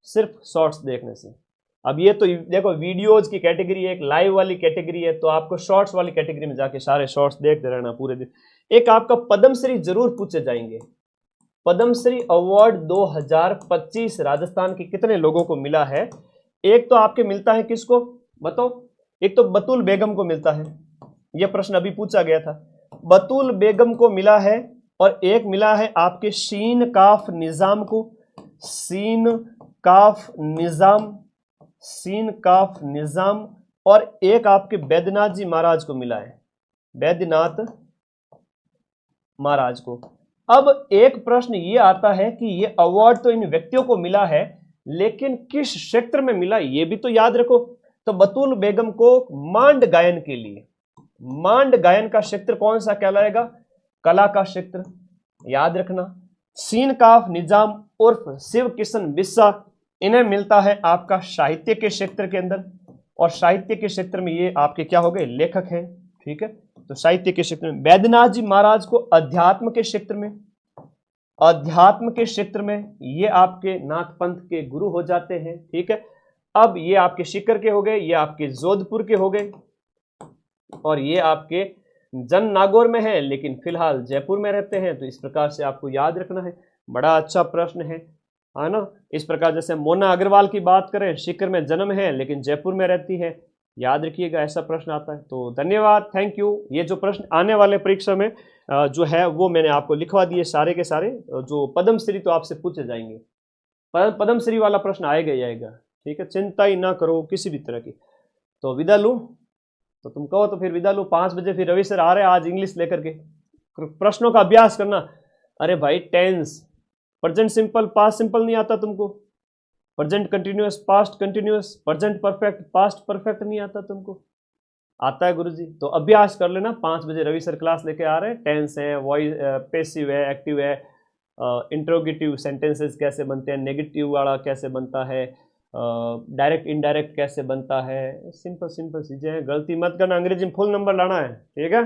Speaker 1: सिर्फ शॉर्ट्स देखने से। अब ये तो देखो वीडियोज की कैटेगरी है, एक लाइव वाली कैटेगरी है, तो आपको शॉर्ट्स वाली कैटेगरी में जाके सारे शॉर्ट्स देखते रहना पूरे दिन। एक आपका पद्मश्री जरूर पूछे जाएंगे। पद्मश्री अवार्ड 2025 राजस्थान के कितने लोगों को मिला है? एक तो आपके मिलता है, किसको बताओ? एक तो बतूल बेगम को मिलता है, यह प्रश्न अभी पूछा गया था, बतूल बेगम को मिला है। और एक मिला है आपके शीन काफ निजाम को, शीन काफ निजाम। और एक आपके बैद्यनाथ जी महाराज को मिला है, बैद्यनाथ महाराज को। अब एक प्रश्न ये आता है कि ये अवार्ड तो इन व्यक्तियों को मिला है, लेकिन किस क्षेत्र में मिला ये भी तो याद रखो। तो बतूल बेगम को मांड गायन के लिए, मांड गायन का क्षेत्र कौन सा कहलाएगा? कला का क्षेत्र, याद रखना। सीन काफ निजाम उर्फ शिव किशन बिस्सा, इन्हें मिलता है आपका साहित्य के क्षेत्र के अंदर, और साहित्य के क्षेत्र में ये आपके क्या हो गए? लेखक हैं, ठीक है। तो साहित्य के क्षेत्र में बैद्यनाथ जी महाराज को अध्यात्म के क्षेत्र में, अध्यात्म के क्षेत्र में ये आपके नाथ पंथ के गुरु हो जाते हैं, ठीक है। अब ये आपके सीकर के हो गए, ये आपके जोधपुर के हो गए, और ये आपके जन नागौर में है लेकिन फिलहाल जयपुर में रहते हैं। तो इस प्रकार से आपको याद रखना है। बड़ा अच्छा प्रश्न है ना। इस प्रकार जैसे मोना अग्रवाल की बात करें, सीकर में जन्म है लेकिन जयपुर में रहती है, याद रखिएगा ऐसा प्रश्न आता है। तो धन्यवाद, थैंक यू। ये जो प्रश्न आने वाले परीक्षा में जो है वो मैंने आपको लिखवा दिए सारे के सारे। जो पद्मश्री तो आपसे पूछे जाएंगे, पद्मश्री वाला प्रश्न आएगा ही आएगा, ठीक है, चिंता ही ना करो किसी भी तरह की। तो विदा लूँ? तो तुम कहो तो फिर विदा लूँ। 5 बजे फिर रवि सर आ रहे हैं आज इंग्लिश लेकर के, प्रश्नों का अभ्यास करना। अरे भाई tense, present simple, past simple नहीं आता तुमको, present continuous, past continuous, present perfect, past perfect नहीं आता तुमको, आता है गुरुजी। तो अभ्यास कर लेना। 5 बजे रवि सर क्लास लेके आ रहे हैं। टेंस है, वॉइस, पैसिव है, एक्टिव है, इंट्रोगेटिव सेंटेंसेस कैसे बनते हैं, नेगेटिव वाला कैसे बनता है, डायरेक्ट इनडायरेक्ट कैसे बनता है, सिंपल सिंपल चीजें हैं। गलती मत करना, अंग्रेजी में फुल नंबर लाना है, ठीक है।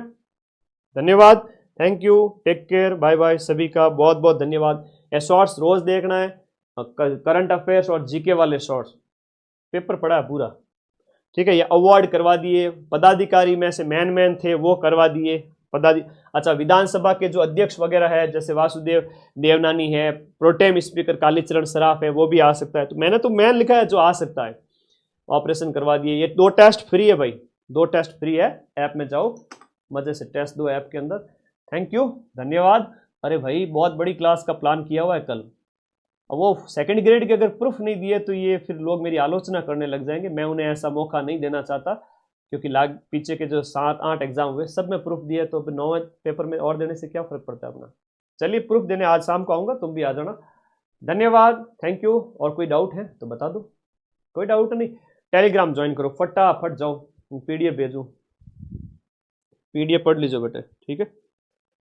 Speaker 1: धन्यवाद, thank you, take care, bye bye सभी का, बहुत बहुत धन्यवाद। ये शॉर्ट्स रोज देखना है, करंट अफेयर्स और जीके वाले शॉर्ट्स, पेपर पड़ा है पूरा, ठीक है। ये अवार्ड करवा दिए, पदाधिकारी में से मैन थे वो करवा दिए, अच्छा विधानसभा के जो अध्यक्ष वगैरह है जैसे वासुदेव देवनानी है, प्रोटेम स्पीकर कालीचरण सराफ है, वो भी आ सकता है। तो मैंने तो मैन लिखा है जो आ सकता है, ऑपरेशन करवा दिए। ये 2 टेस्ट फ्री है भाई, 2 टेस्ट फ्री है, ऐप में जाओ मजे से टेस्ट दो ऐप के अंदर। थैंक यू, धन्यवाद। अरे भाई बहुत बड़ी क्लास का प्लान किया हुआ है कल, अब वो सेकंड ग्रेड के अगर प्रूफ नहीं दिए तो ये फिर लोग मेरी आलोचना करने लग जाएंगे। मैं उन्हें ऐसा मौका नहीं देना चाहता, क्योंकि पीछे के जो 7-8 एग्जाम हुए सब में प्रूफ दिए, तो 9वें पेपर में और देने से क्या फर्क पड़ता है अपना। चलिए प्रूफ देने आज शाम को आऊँगा, तुम भी आ जाना। धन्यवाद, थैंक यू। और कोई डाउट है तो बता दो, कोई डाउट नहीं। टेलीग्राम ज्वाइन करो, फटाफट जाओ, PDF भेजूँ, PDF पढ़ लीजिए बेटे, ठीक है।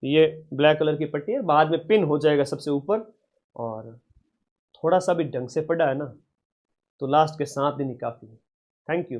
Speaker 1: ये ब्लैक कलर की पट्टी है, बाद में पिन हो जाएगा सबसे ऊपर। और थोड़ा सा भी ढंग से पढ़ा है ना तो लास्ट के 7 दिन ही काफ़ी है। Thank you.